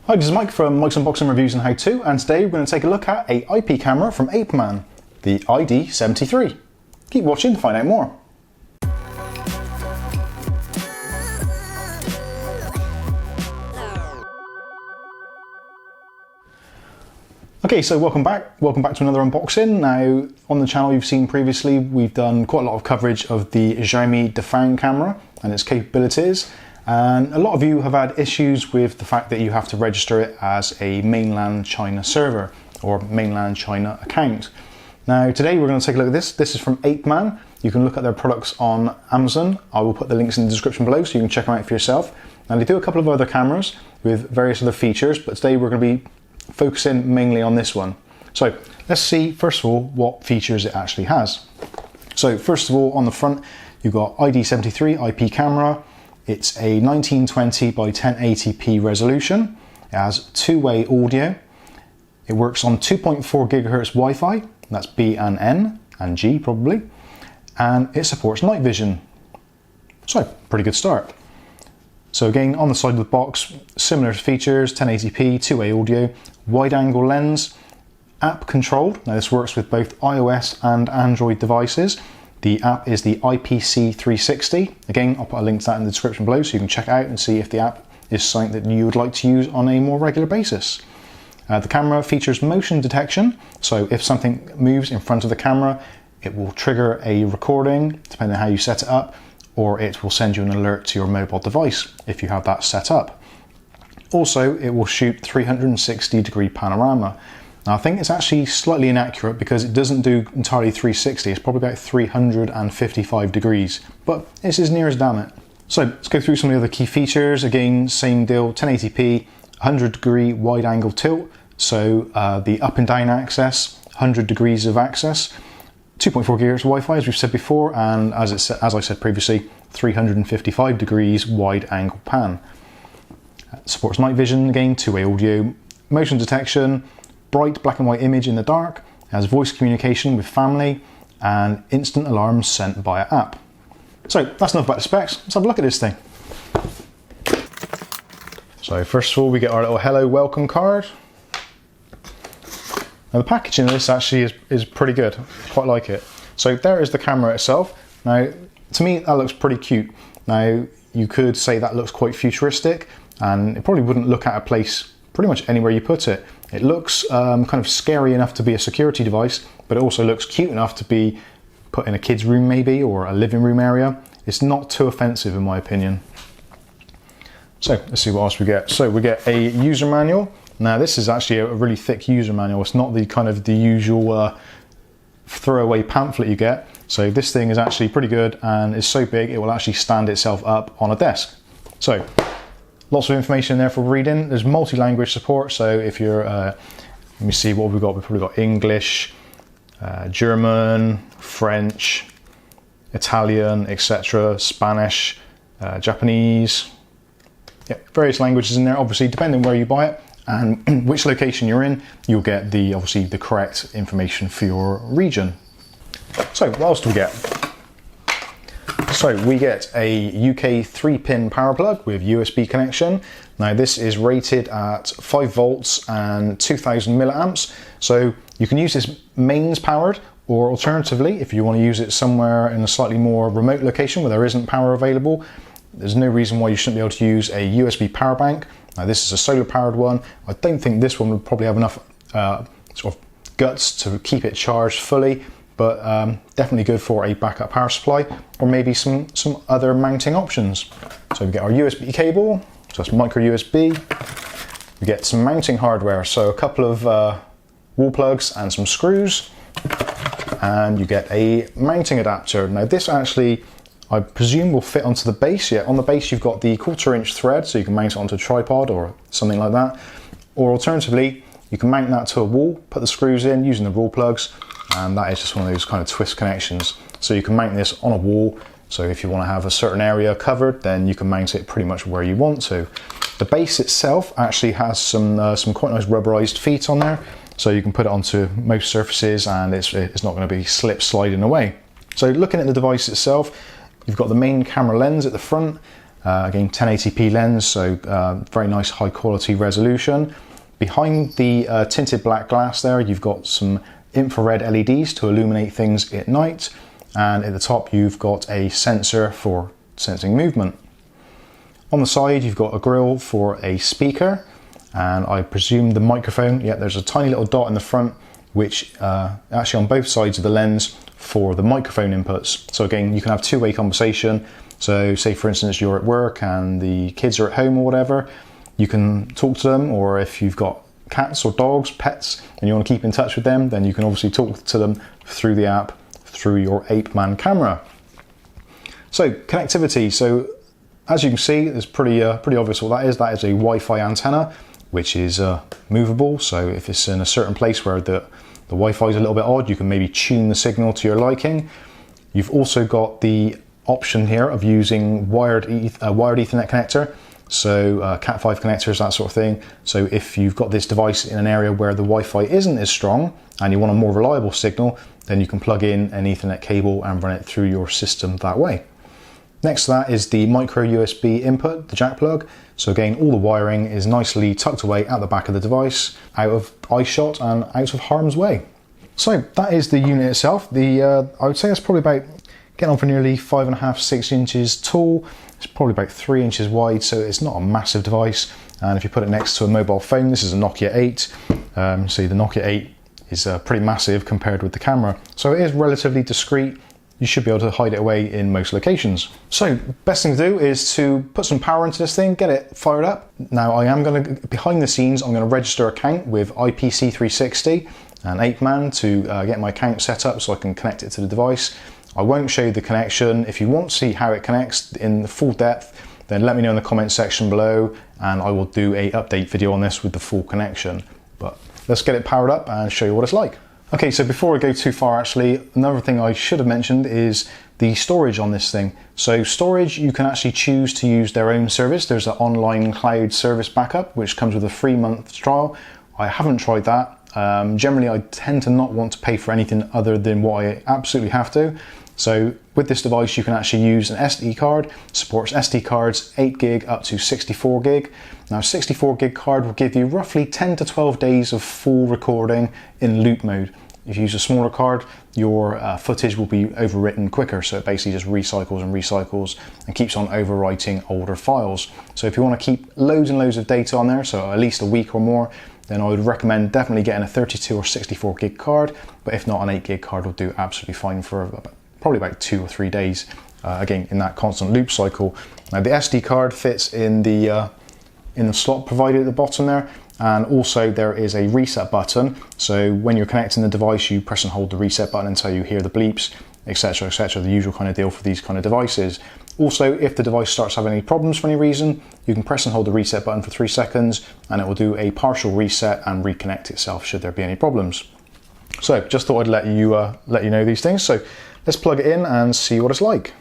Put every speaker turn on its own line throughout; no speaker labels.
Hi, this is Mike from Mike's Unboxing Reviews and How To, and today we're going to take a look at a IP camera from Apeman, the ID73. Keep watching to find out more. Okay, so welcome back to another unboxing. Now, on the channel you've seen previously, we've done quite a lot of coverage of the Xiaomi Dafang camera and its capabilities. And a lot of you have had issues with the fact that you have to register it as a mainland China server or mainland China account. Now today we're going to take a look at this. This is from Apeman. You can look at their products on Amazon. I will put the links in the description below so you can check them out for yourself. And they do a couple of other cameras with various other features, but today we're going to be focusing mainly on this one. So let's see first of all what features it actually has. So first of all, on the front you've got ID73 IP camera. It's a 1920 by 1080p resolution. It has two-way audio. It works on 2.4 gigahertz Wi-Fi. That's B and N and G probably. And it supports night vision. So pretty good start. So again, on the side of the box, similar features, 1080p, two-way audio, wide-angle lens, app controlled. Now this works with both iOS and Android devices. The app is the IPC360. Again, I'll put a link to that in the description below so you can check it out and see if the app is something that you would like to use on a more regular basis. The camera features motion detection, so if something moves in front of the camera, it will trigger a recording, depending on how you set it up, or it will send you an alert to your mobile device if you have that set up. Also, it will shoot 360-degree panorama. Now I think it's actually slightly inaccurate because it doesn't do entirely 360, it's probably about 355 degrees, but it's as near as damn it. So let's go through some of the other key features. Again, same deal, 1080p, 100-degree wide-angle tilt, so the up and down access, 100 degrees of access, 2.4 gigahertz Wi-Fi as we've said before, and as I said previously, 355 degrees wide-angle pan. Supports night vision, again, two-way audio, motion detection, bright black and white image in the dark, has voice communication with family, and instant alarms sent via app. So that's enough about the specs. Let's have a look at this thing. So first of all, we get our little hello welcome card. Now the packaging of this actually is pretty good. I quite like it. So there is the camera itself. Now to me that looks pretty cute. Now you could say that looks quite futuristic, and it probably wouldn't look out of place pretty much anywhere you put it. It looks kind of scary enough to be a security device, but it also looks cute enough to be put in a kid's room maybe, or a living room area. It's not too offensive in my opinion. So let's see what else we get. So we get a user manual. Now this is actually a really thick user manual. It's not the kind of the usual throwaway pamphlet you get. So this thing is actually pretty good, and it's so big it will actually stand itself up on a desk. So lots of information there for reading. There's multi-language support, so if you're, let me see what we've got. We've probably got English, German, French, Italian, etc., Spanish, Japanese, yeah, various languages in there. Obviously, depending where you buy it and which location you're in, you'll get obviously the correct information for your region. So what else do we get? So we get a UK 3-pin power plug with USB connection. Now this is rated at 5 volts and 2000 milliamps. So you can use this mains powered, or alternatively, if you want to use it somewhere in a slightly more remote location where there isn't power available, there's no reason why you shouldn't be able to use a USB power bank. Now this is a solar powered one. I don't think this one would probably have enough sort of guts to keep it charged fully, but definitely good for a backup power supply, or maybe some other mounting options. So we get our USB cable, so that's micro USB. We get some mounting hardware, so a couple of wall plugs and some screws, and you get a mounting adapter. Now this actually, I presume, will fit onto the base. Yeah, on the base you've got the 1/4-inch thread, so you can mount it onto a tripod or something like that. Or alternatively, you can mount that to a wall, put the screws in using the wall plugs, and that is just one of those kind of twist connections. So you can mount this on a wall, so if you want to have a certain area covered, then you can mount it pretty much where you want to. The base itself actually has some quite nice rubberized feet on there, so you can put it onto most surfaces and it's not going to be slip sliding away. So looking at the device itself, you've got the main camera lens at the front, Again, 1080p lens, so very nice high quality resolution. Behind the tinted black glass there, you've got some infrared LEDs to illuminate things at night. And at the top, you've got a sensor for sensing movement. On the side, you've got a grill for a speaker, and I presume the microphone. Yeah, there's a tiny little dot in the front, which actually on both sides of the lens for the microphone inputs. So again, you can have two-way conversation. So say for instance, you're at work and the kids are at home or whatever, you can talk to them, or if you've got cats or dogs, pets, and you want to keep in touch with them, then you can obviously talk to them through the app, through your Apeman camera. So connectivity, so as you can see, it's pretty obvious what that is. That is a Wi-Fi antenna, which is movable. So if it's in a certain place where the Wi-Fi is a little bit odd, you can maybe tune the signal to your liking. You've also got the option here of using wired Ethernet connector. So Cat5 connectors, that sort of thing. So if you've got this device in an area where the Wi-Fi isn't as strong and you want a more reliable signal, then you can plug in an Ethernet cable and run it through your system that way. Next to that is the micro USB input, the jack plug. So again, all the wiring is nicely tucked away at the back of the device, out of eye shot and out of harm's way. So that is the unit itself. I would say it's probably about getting on for nearly 5.5, 6 inches tall. It's probably about 3 inches wide, so it's not a massive device. And if you put it next to a mobile phone, this is a Nokia 8. See, the Nokia 8 is pretty massive compared with the camera. So it is relatively discreet. You should be able to hide it away in most locations. So best thing to do is to put some power into this thing, get it fired up. Now I am going to, behind the scenes, I'm going to register an account with IPC360 and Apeman to get my account set up so I can connect it to the device. I won't show you the connection. If you want to see how it connects in the full depth, then let me know in the comments section below and I will do a update video on this with the full connection. But let's get it powered up and show you what it's like. Okay, so before I go too far, actually, another thing I should have mentioned is the storage on this thing. So storage, you can actually choose to use their own service. There's an online cloud service backup, which comes with a 3-month trial. I haven't tried that. Generally, I tend to not want to pay for anything other than what I absolutely have to. So with this device, you can actually use an SD card. Supports SD cards 8 gig up to 64 gig. Now, a 64 gig card will give you roughly 10 to 12 days of full recording in loop mode. If you use a smaller card, your footage will be overwritten quicker. So it basically just recycles and recycles and keeps on overwriting older files. So if you want to keep loads and loads of data on there, so at least a week or more, then I would recommend definitely getting a 32 or 64 gig card. But if not, an 8 gig card will do absolutely fine for probably about 2 or 3 days, again, in that constant loop cycle. Now the SD card fits in the slot provided at the bottom there, and also there is a reset button. So when you're connecting the device, you press and hold the reset button until you hear the bleeps, etc., etc., the usual kind of deal for these kind of devices. Also, if the device starts having any problems for any reason, you can press and hold the reset button for 3 seconds and it will do a partial reset and reconnect itself should there be any problems. So just thought I'd let you know these things. So let's plug it in and see what it's like.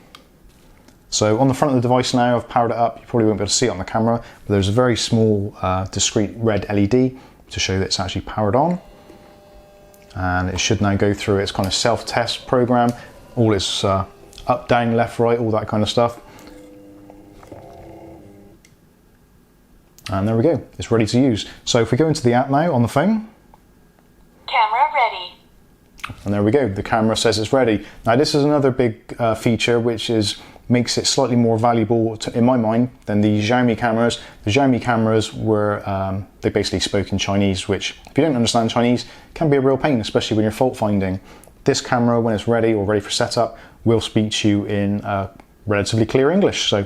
So on the front of the device now, I've powered it up. You probably won't be able to see it on the camera, but there's a very small discrete red LED to show that it's actually powered on. And it should now go through its kind of self-test program, all its up, down, left, right, all that kind of stuff. And there we go, it's ready to use. So if we go into the app now on the phone.
Camera ready.
And there we go, the camera says it's ready. Now this is another big feature which makes it slightly more valuable in my mind than the Xiaomi cameras. The Xiaomi cameras were, they basically spoke in Chinese, which if you don't understand Chinese can be a real pain, especially when you're fault finding. This camera, when it's ready or ready for setup, will speak to you in relatively clear English. So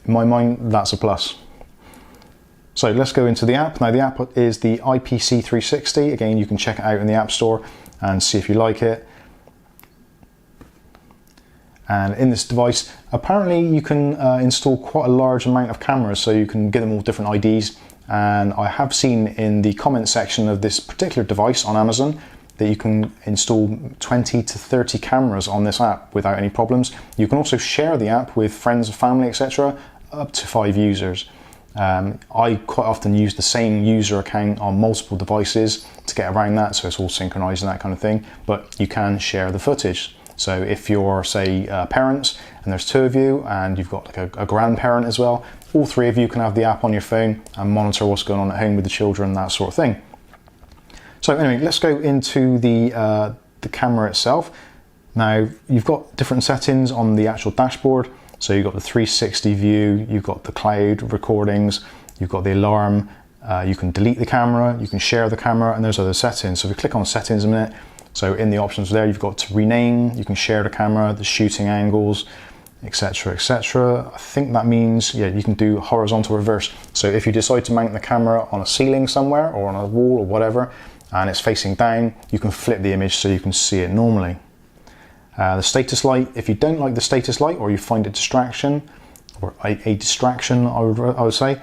in my mind, that's a plus. So let's go into the app. Now the app is the IPC360. Again, you can check it out in the App Store and see if you like it. And in this device, apparently you can install quite a large amount of cameras, so you can get them all different IDs. And I have seen in the comment section of this particular device on Amazon that you can install 20 to 30 cameras on this app without any problems. You can also share the app with friends and family, etc., up to 5 users. I quite often use the same user account on multiple devices to get around that, so it's all synchronized and that kind of thing, but you can share the footage. So if you're, say, parents and there's 2 of you and you've got like a grandparent as well, all 3 of you can have the app on your phone and monitor what's going on at home with the children, that sort of thing. So anyway, let's go into the camera itself. Now, you've got different settings on the actual dashboard. So you've got the 360 view, you've got the cloud recordings, you've got the alarm, you can delete the camera, you can share the camera, and there's other settings. So if we click on settings a minute, so in the options there, you've got to rename, you can share the camera, the shooting angles, etc, etc. I think that means, yeah, you can do horizontal reverse. So if you decide to mount the camera on a ceiling somewhere or on a wall or whatever, and it's facing down, you can flip the image so you can see it normally. The status light, if you don't like the status light or you find it distraction, or a distraction I would say,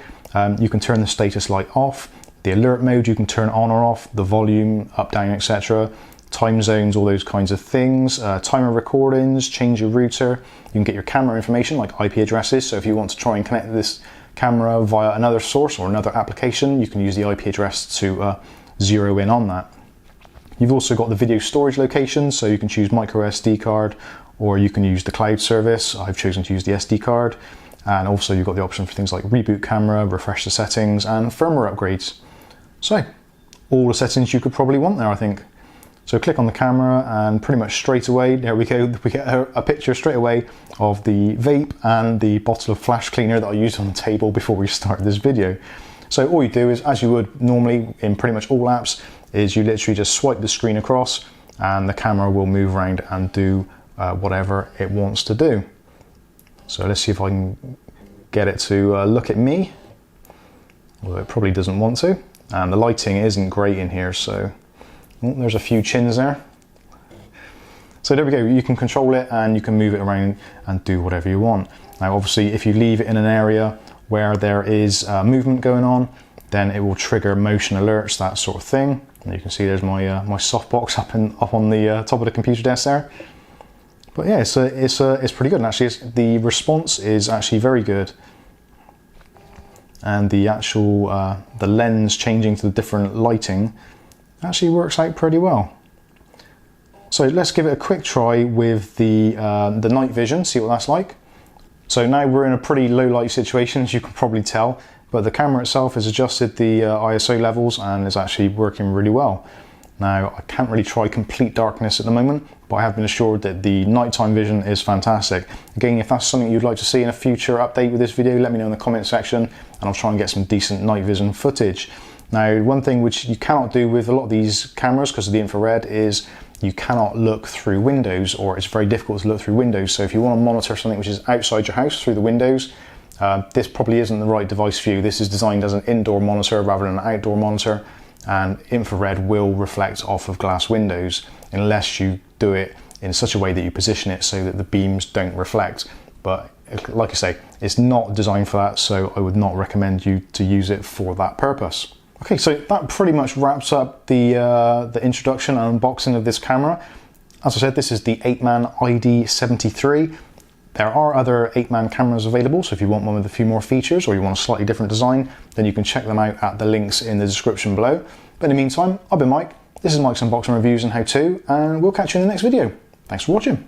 you can turn the status light off. The alert mode you can turn on or off, the volume up, down, etc. Time zones, all those kinds of things. Timer recordings, change your router. You can get your camera information like IP addresses, so if you want to try and connect this camera via another source or another application, you can use the IP address to zero in on that. You've also got the video storage location, so you can choose micro SD card or you can use the cloud service. I've chosen to use the SD card. And also you've got the option for things like reboot camera, refresh the settings, and firmware upgrades. So all the settings you could probably want there, I think. So click on the camera and pretty much straight away, there we go, we get a picture straight away of the vape and the bottle of flash cleaner that I used on the table before we started this video. So all you do is, as you would normally in pretty much all apps, is you literally just swipe the screen across and the camera will move around and do whatever it wants to do. So let's see if I can get it to look at me, although it probably doesn't want to. And the lighting isn't great in here, so there's a few chins there. So there we go, you can control it and you can move it around and do whatever you want. Now obviously if you leave it in an area where there is movement going on, then it will trigger motion alerts, that sort of thing. And you can see there's my my softbox up on the top of the computer desk there. But yeah, it's pretty good, and actually the response is actually very good. And the actual the lens changing to the different lighting actually works out pretty well. So let's give it a quick try with the night vision, see what that's like. So now we're in a pretty low light situation, as you can probably tell, but the camera itself has adjusted the ISO levels and is actually working really well. Now I can't really try complete darkness at the moment, but I have been assured that the nighttime vision is fantastic. Again, if that's something you'd like to see in a future update with this video, let me know in the comment section and I'll try and get some decent night vision footage. Now, one thing which you cannot do with a lot of these cameras because of the infrared is you cannot look through windows, or it's very difficult to look through windows. So if you want to monitor something which is outside your house through the windows, this probably isn't the right device for you. This is designed as an indoor monitor rather than an outdoor monitor, and infrared will reflect off of glass windows unless you do it in such a way that you position it so that the beams don't reflect. But like I say, it's not designed for that, so I would not recommend you to use it for that purpose. Okay, so that pretty much wraps up the introduction and unboxing of this camera. As I said, this is the Apeman ID73. There are other 8-man cameras available, so if you want one with a few more features or you want a slightly different design, then you can check them out at the links in the description below. But in the meantime, I've been Mike, this is Mike's Unboxing Reviews and How To, and we'll catch you in the next video. Thanks for watching.